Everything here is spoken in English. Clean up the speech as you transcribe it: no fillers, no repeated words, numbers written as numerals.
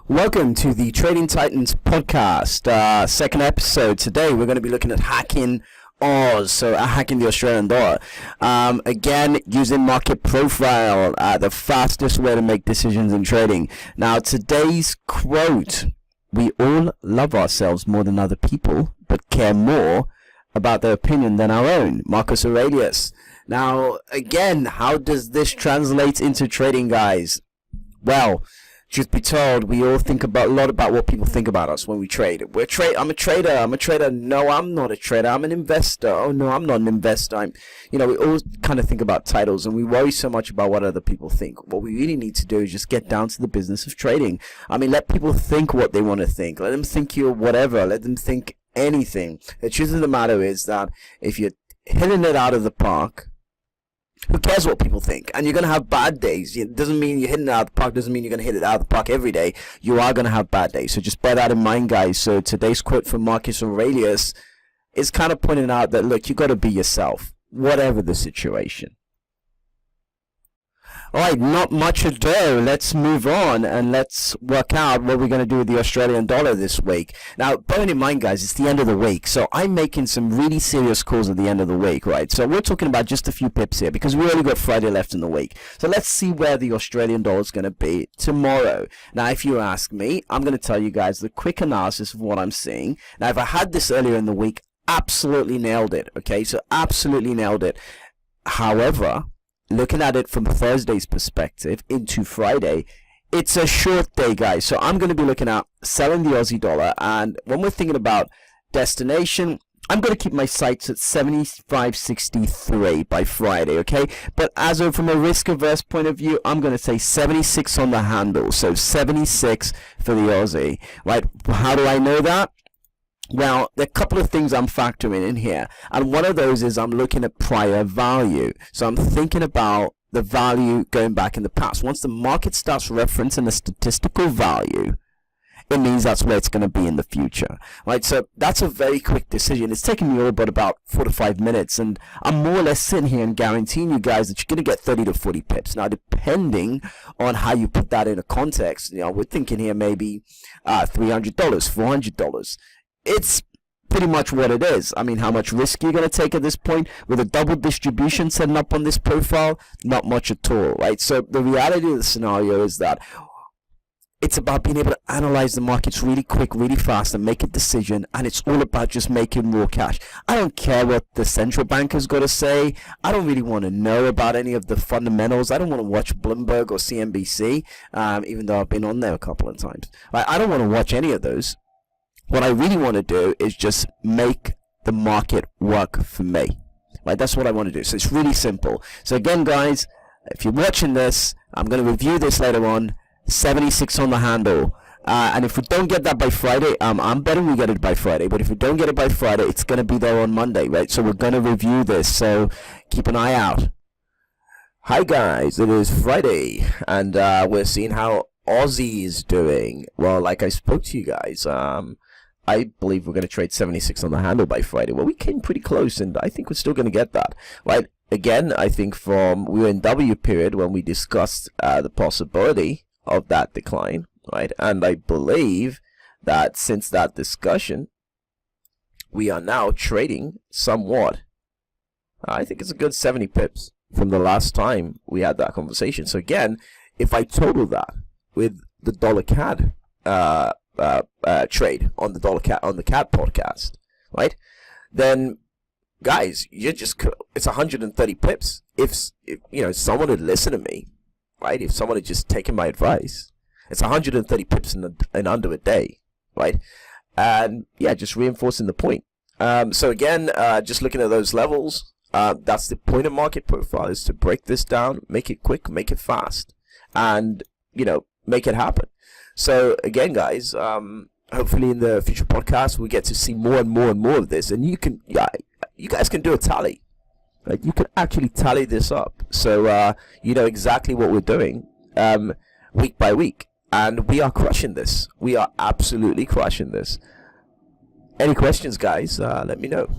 Welcome to the Trading Titans podcast, second episode. Today we're going to be looking at hacking Oz, so hacking the Australian dollar. Again, using market profile, the fastest way to make decisions in trading. Now, today's quote: "We all love ourselves more than other people, but care more about their opinion than our own." Marcus Aurelius. Now, again, how does this translate into trading, guys? Well, truth be told, we all think a lot about what people think about us when we trade. I'm a trader. No, I'm not a trader. I'm an investor. Oh no, I'm not an investor. We all kind of think about titles, and we worry so much about what other people think. What we really need to do is just get down to the business of trading. Let people think what they want to think. Let them think you're whatever. Let them think anything. The truth of the matter is that if you're hitting it out of the park, who cares what people think? And you're going to have bad days. It doesn't mean you're hitting it out of the park. Doesn't mean you're going to hit it out of the park every day. You are going to have bad days. So just bear that in mind, guys. So today's quote from Marcus Aurelius is kind of pointing out that, look, you got to be yourself, whatever the situation. Alright, not much ado. Let's move on and let's work out what we're going to do with the Australian dollar this week. Now, bearing in mind, guys, it's the end of the week, so I'm making some really serious calls at the end of the week, right? So we're talking about just a few pips here because we only got Friday left in the week. So let's see where the Australian dollar is going to be tomorrow. Now, if you ask me, I'm going to tell you guys the quick analysis of what I'm seeing. Now, if I had this earlier in the week, absolutely nailed it, okay? So absolutely nailed it. However, looking at it from Thursday's perspective into Friday, it's a short day, guys. So I'm going to be looking at selling the Aussie dollar. And when we're thinking about destination, I'm going to keep my sights at 75.63 by Friday, okay? But from a risk-averse point of view, I'm going to say 76 on the handle. So 76 for the Aussie, right? How do I know that? Well, there are a couple of things I'm factoring in here, and one of those is I'm looking at prior value. So I'm thinking about the value going back in the past. Once the market starts referencing a statistical value, it means that's where it's going to be in the future, right? So that's a very quick decision. It's taken me all but about 4 to 5 minutes, and I'm more or less sitting here and guaranteeing you guys that you're going to get 30 to 40 pips. Now, depending on how you put that in a context, we're thinking here maybe $300, $400. It's pretty much what it is. How much risk you're going to take at this point with a double distribution setting up on this profile? Not much at all, right? So the reality of the scenario is that it's about being able to analyze the markets really quick, really fast, and make a decision. And it's all about just making raw cash. I don't care what the central bank has got to say. I don't really want to know about any of the fundamentals. I don't want to watch Bloomberg or CNBC, even though I've been on there a couple of times. Right? I don't want to watch any of those. What I really want to do is just make the market work for me. Right? That's what I want to do. So it's really simple. So again, guys, if you're watching this, I'm going to review this later on. 76 on the handle. And if we don't get that by Friday, I'm betting we get it by Friday. But if we don't get it by Friday, it's going to be there on Monday, right? So we're going to review this. So keep an eye out. Hi, guys. It is Friday. And we're seeing how Aussie is doing. Well, like I spoke to you guys, I believe we're going to trade 76 on the handle by Friday. Well, we came pretty close, and I think we're still going to get that. Right? Again, I think we were in W period when we discussed the possibility of that decline, right? And I believe that since that discussion, we are now trading somewhat. I think it's a good 70 pips from the last time we had that conversation. So again, if I total that with the dollar CAD trade on the CAD podcast, right? Then, guys, it's 130 pips. If someone had listened to me, right? If someone had just taken my advice, it's 130 pips in under a day, right? And yeah, just reinforcing the point. So again, just looking at those levels, that's the point of market profile, is to break this down, make it quick, make it fast, and make it happen. So again, guys, hopefully in the future podcasts we get to see more and more and more of this, and you guys can do a tally. Right? You can actually tally this up, so you know exactly what we're doing week by week, and we are crushing this. We are absolutely crushing this. Any questions, guys? Let me know.